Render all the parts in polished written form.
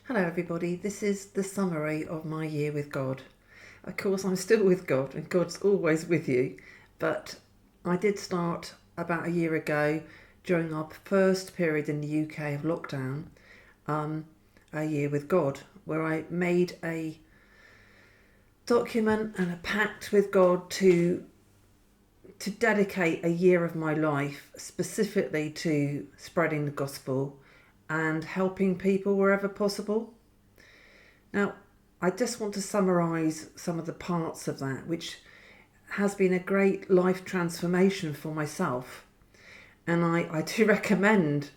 Hello everybody, this is the summary of my year with God. Of course I'm still with God and God's always with you, but I did start about a year ago during our first period in the UK of lockdown, a year with God, where I made a document and a pact with God to dedicate a year of my life specifically to spreading the gospel and helping people wherever possible. Now, I just want to summarise some of the parts of that, which has been a great life transformation for myself. And I do recommend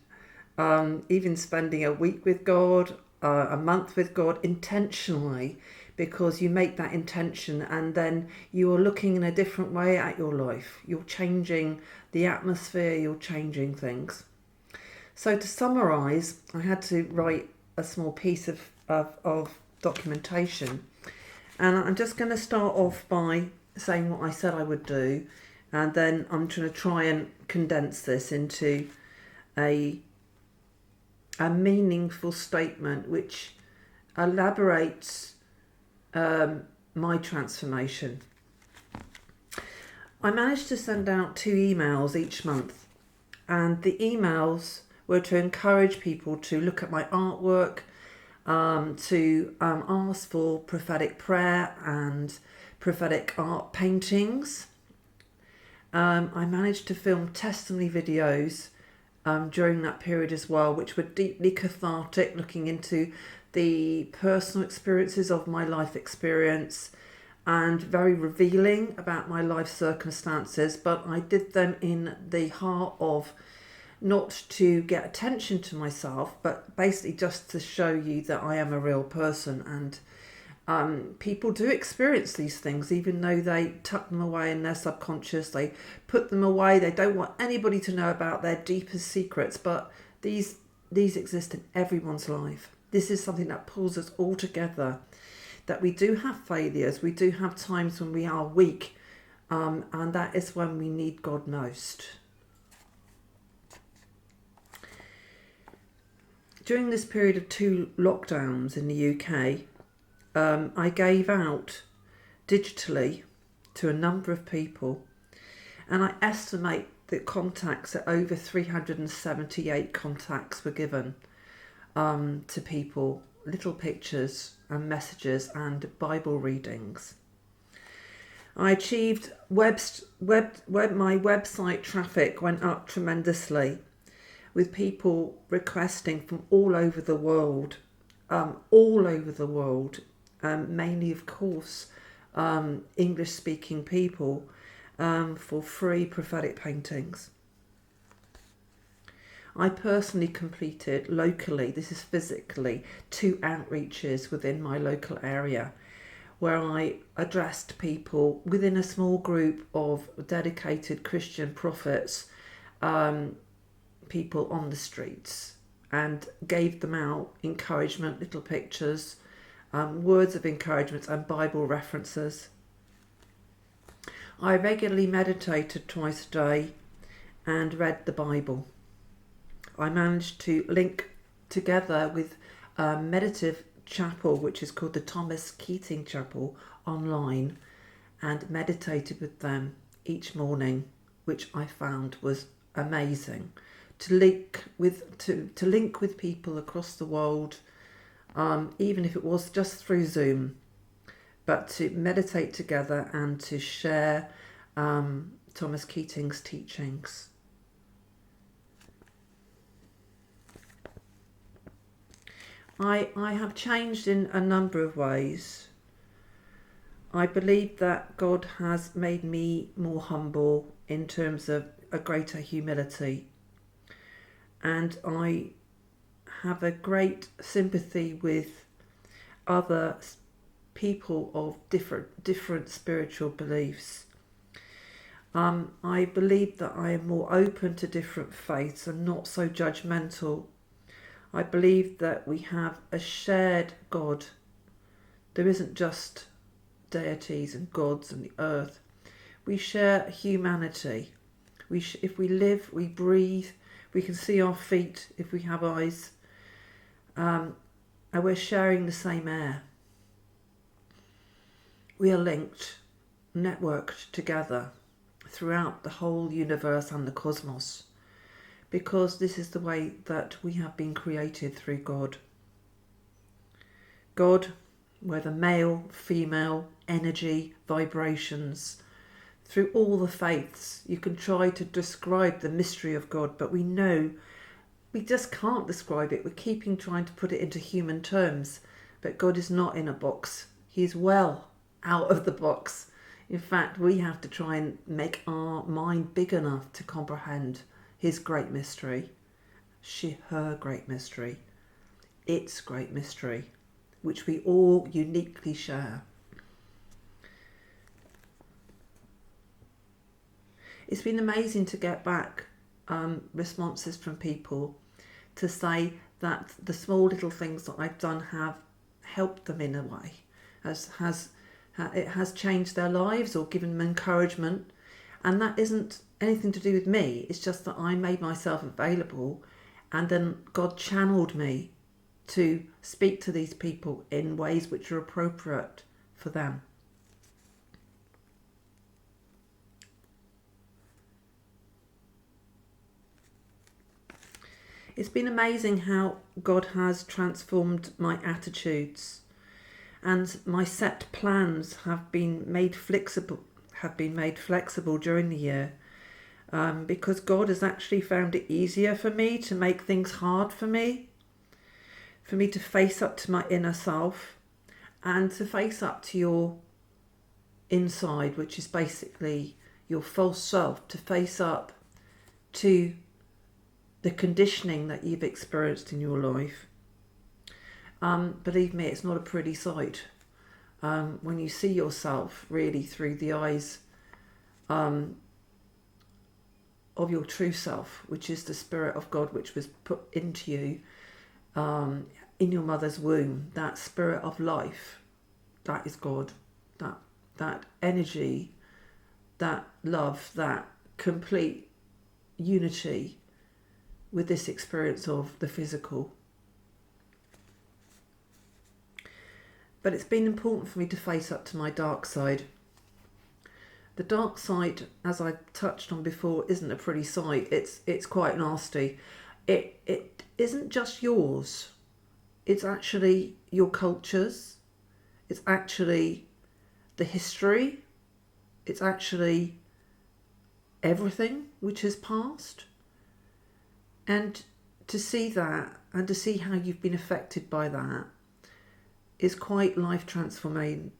even spending a week with God, a month with God intentionally, because you make that intention and then you are looking in a different way at your life. You're changing the atmosphere, you're changing things. So to summarise, I had to write a small piece of documentation. And I'm just going to start off by saying what I said I would do. And then I'm going to try and condense this into a meaningful statement which elaborates my transformation. I managed to send out 2 emails each month, and the emails were to encourage people to look at my artwork, to ask for prophetic prayer and prophetic art paintings. I managed to film testimony videos during that period as well, which were deeply cathartic, looking into the personal experiences of my life experience and very revealing about my life circumstances. But I did them in the heart of not to get attention to myself, but basically just to show you that I am a real person. And people do experience these things, even though they tuck them away in their subconscious, they put them away, they don't want anybody to know about their deepest secrets, but these exist in everyone's life. This is something that pulls us all together, that we do have failures, we do have times when we are weak, and that is when we need God most. During this period of 2 lockdowns in the UK, I gave out digitally to a number of people, and I estimate that contacts at over 378 contacts were given to people, little pictures and messages and Bible readings. I achieved my website traffic went up tremendously, with people requesting from all over the world, mainly of course English speaking people, for free prophetic paintings. I personally completed locally, this is physically, 2 outreaches within my local area where I addressed people within a small group of dedicated Christian prophets, people on the streets, and gave them out encouragement, little pictures, words of encouragement and Bible references. I regularly meditated twice a day and read the Bible. I managed to link together with a meditative chapel, which is called the Thomas Keating Chapel, online, and meditated with them each morning, which I found was amazing. To link with people across the world, even if it was just through Zoom, but to meditate together and to share Thomas Keating's teachings. I have changed in a number of ways. I believe that God has made me more humble in terms of a greater humility, and I have a great sympathy with other people of different spiritual beliefs. I believe that I am more open to different faiths and not so judgmental. I believe that we have a shared God. There isn't just deities and gods and the earth. We share humanity. If we live, we breathe, we can see our feet if we have eyes. and we're sharing the same air. We are linked, networked together throughout the whole universe and the cosmos, because this is the way that we have been created through God. God, whether male, female, energy, vibrations, through all the faiths, you can try to describe the mystery of God, but we know we just can't describe it. We're keeping trying to put it into human terms, but God is not in a box. He's well out of the box. In fact, we have to try and make our mind big enough to comprehend his great mystery, her great mystery, its great mystery, which we all uniquely share. It's been amazing to get back responses from people to say that the small little things that I've done have helped them in a way, it has changed their lives or given them encouragement. And that isn't anything to do with me. It's just that I made myself available, and then God channeled me to speak to these people in ways which are appropriate for them. It's been amazing how God has transformed my attitudes, and my set plans have been made flexible during the year, because God has actually found it easier for me to make things hard for me to face up to my inner self and to face up to your inside, which is basically your false self, to face up to the conditioning that you've experienced in your life. Believe me, it's not a pretty sight when you see yourself really through the eyes of your true self, which is the Spirit of God, which was put into you in your mother's womb. That spirit of life, that is God. That energy, that love, that complete unity with this experience of the physical. But it's been important for me to face up to my dark side. The dark side, as I touched on before, isn't a pretty sight. It's quite nasty. It isn't just yours. It's actually your culture's. It's actually the history. It's actually everything which has passed. And to see that and to see how you've been affected by that is quite life transforming.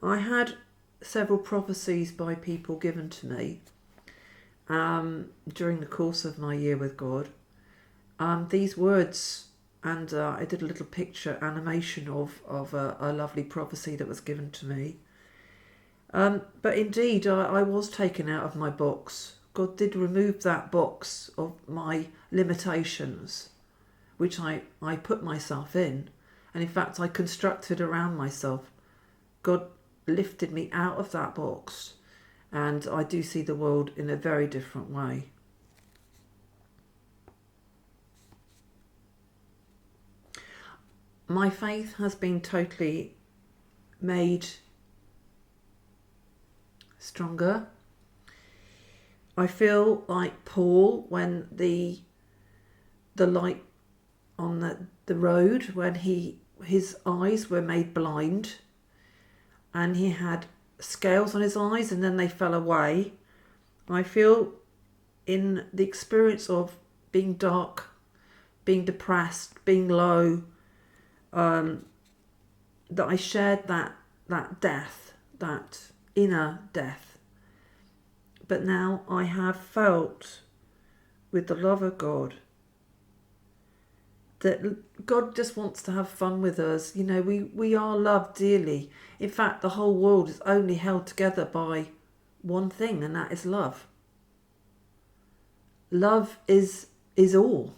I had several prophecies by people given to me during the course of my year with God. These words, and I did a little picture animation of a lovely prophecy that was given to me. But indeed, I was taken out of my box. God did remove that box of my limitations, which I put myself in. And in fact, I constructed around myself. God lifted me out of that box, and I do see the world in a very different way. My faith has been totally made stronger. I feel like Paul when the light on the road, when his eyes were made blind and he had scales on his eyes and then they fell away. I feel in the experience of being dark, being depressed, being low, that I shared that death, that inner death. But now I have felt with the love of God that God just wants to have fun with us. You know, we are loved dearly. In fact, the whole world is only held together by one thing, and that is love. Love is all.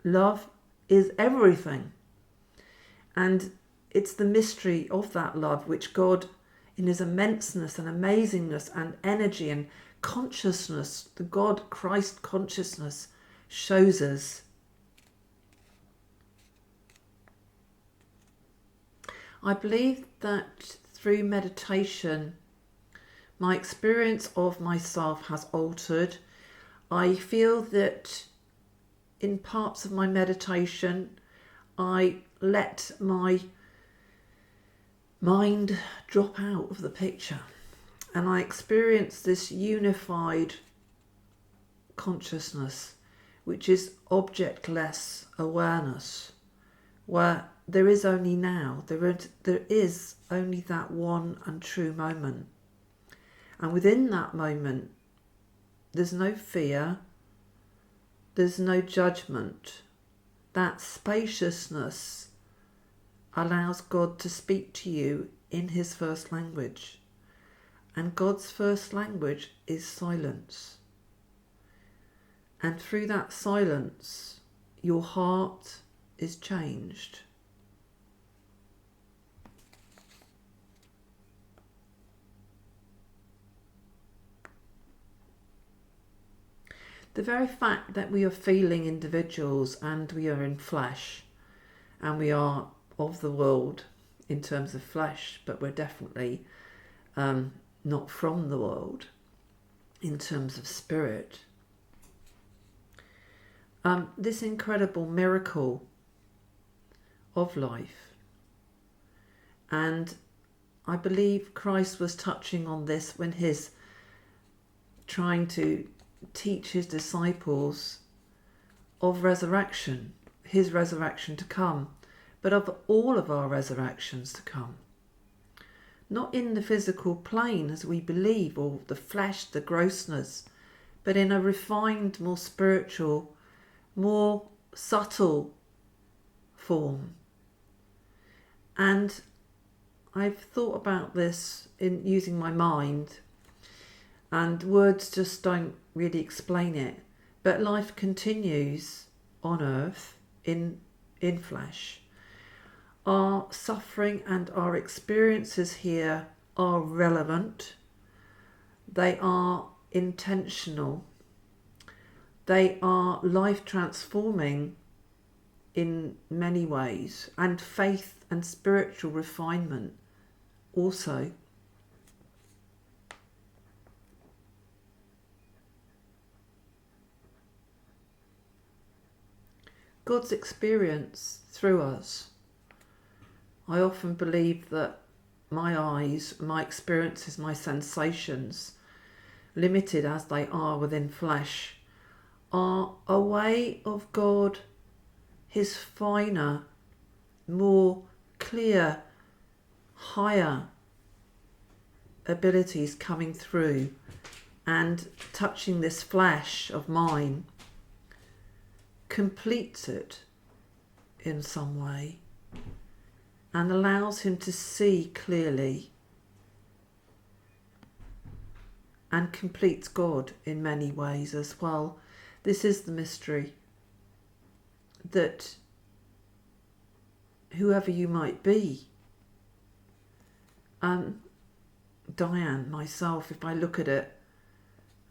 Love is everything. And it's the mystery of that love which God, in his immenseness and amazingness and energy and consciousness, the God Christ consciousness shows us. I believe that through meditation, my experience of myself has altered. I feel that in parts of my meditation, I let my mind drop out of the picture, and I experience this unified consciousness, which is objectless awareness, where there is only now, there is only that one and true moment. And within that moment, there's no fear, there's no judgment. That spaciousness allows God to speak to you in his first language. And God's first language is silence. And through that silence, your heart is changed. The very fact that we are feeling individuals and we are in flesh and we are of the world in terms of flesh, but we're definitely not from the world in terms of spirit. This incredible miracle of life. And I believe Christ was touching on this when he's trying to teach his disciples of resurrection, his resurrection to come, but of all of our resurrections to come. Not in the physical plane as we believe, or the flesh, the grossness, but in a refined, more spiritual, more subtle form. And I've thought about this in using my mind, and words just don't really explain it. But life continues on earth in flesh. Our suffering and our experiences here are relevant. They are intentional. They are life transforming in many ways, and faith and spiritual refinement also. God's experience through us. I often believe that my eyes, my experiences, my sensations, limited as they are within flesh, are a way of God, his finer, more clear, higher abilities coming through and touching this flesh of mine, completes it in some way and allows him to see clearly, and completes God in many ways as well. This is the mystery, that whoever you might be, Diane, myself, if I look at it,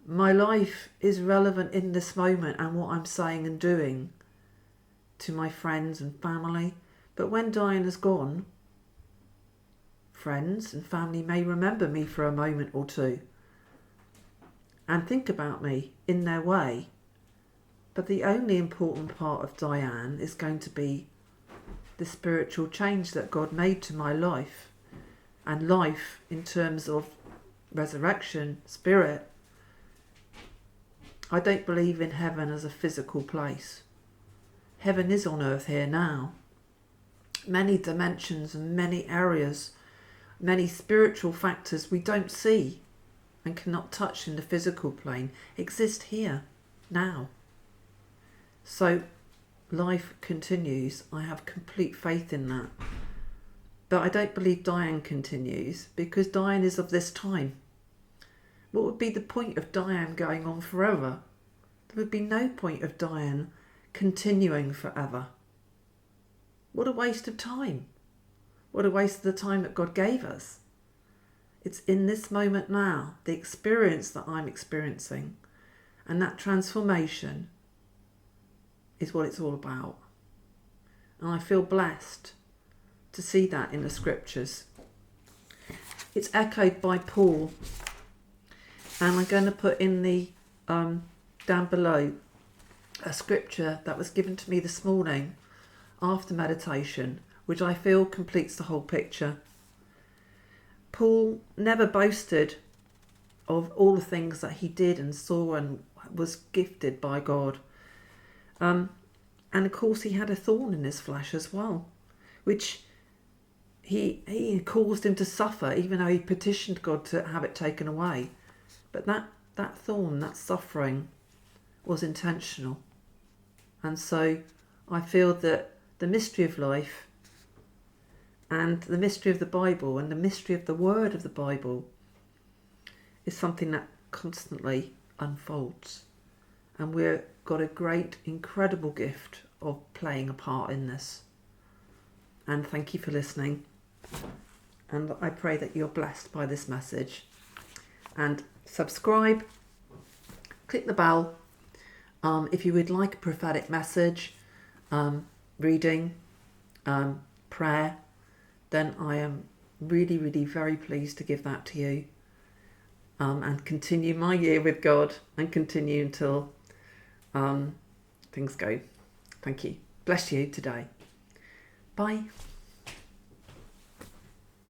my life is relevant in this moment and what I'm saying and doing to my friends and family. But when Diane is gone, friends and family may remember me for a moment or two and think about me in their way. But the only important part of Diane is going to be the spiritual change that God made to my life, and life in terms of resurrection, spirit. I don't believe in heaven as a physical place. Heaven is on earth here now. Many dimensions and many areas, many spiritual factors we don't see and cannot touch in the physical plane exist here now. So life continues. I have complete faith in that. But I don't believe Diane continues, because Diane is of this time. What would be the point of Diane going on forever? There would be no point of Diane continuing forever. What a waste of time. What a waste of the time that God gave us. It's in this moment now, the experience that I'm experiencing, and that transformation is what it's all about. And I feel blessed to see that in the scriptures. It's echoed by Paul, and I'm going to put in the down below a scripture that was given to me this morning after meditation, which I feel completes the whole picture. Paul never boasted of all the things that he did and saw and was gifted by God. And of course he had a thorn in his flesh as well, which he caused him to suffer, even though he petitioned God to have it taken away. But that thorn, that suffering, was intentional. And so I feel that the mystery of life and the mystery of the Bible and the mystery of the word of the Bible is something that constantly unfolds. And we've got a great, incredible gift of playing a part in this. And thank you for listening. And I pray that you're blessed by this message. And subscribe, click the bell. If you would like a prophetic message, reading, prayer, then I am really, really very pleased to give that to you. And continue my year with God and continue until things go. Thank you. Bless you today. Bye.